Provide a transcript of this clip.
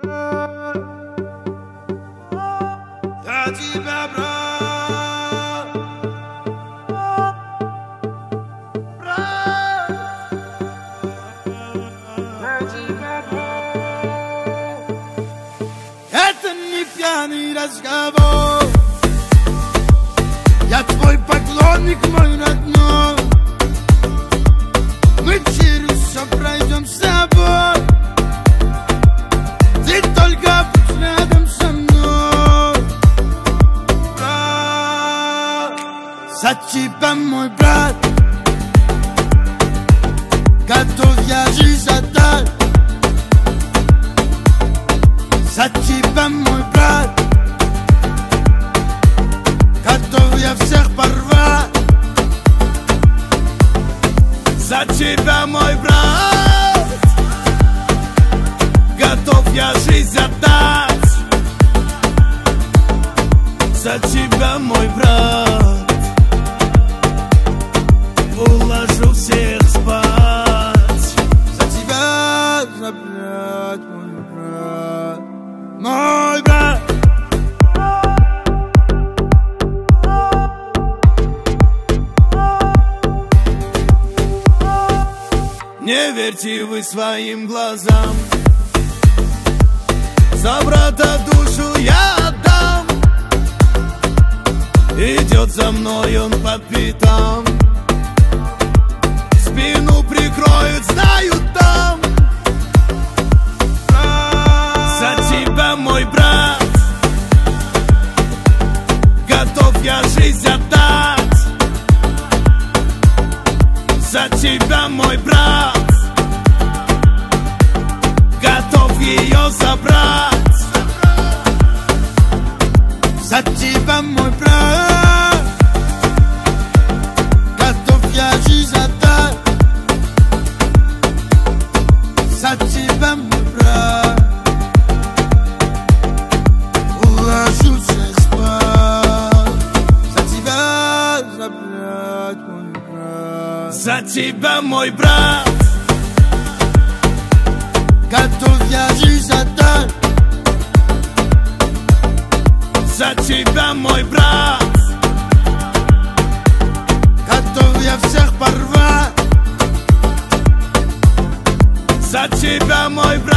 Я тебя, брат, я тебя, брат. Это не пьяный разговор. Я твой поклонник, мой родной. Мы через все пройдем с тобой. Ты только будь рядом со мной, брат. За тебя, мой брат, готов я жизнь отдать. За тебя, мой брат, готов я всех порвать. За тебя, мой брат, готов я жизнь отдать. За тебя, мой брат, уложу всех спать. За тебя забрать, мой брат, мой брат. Не верьте вы своим глазам, за брата душу я отдам. Идет за мной он по пятам, спину прикроют, знают там. За тебя, мой брат, готов я жизнь отдать. За тебя, мой брат, готов ее забрать. За тебя, мой брат, готов я жизнь отдать. За тебя, мой брат, уложу всех спать. За тебя забрать, мой брат. За тебя, мой брат, готов я жизнь отдать. За тебя, мой брат, готов я всех порвать. За тебя, мой брат.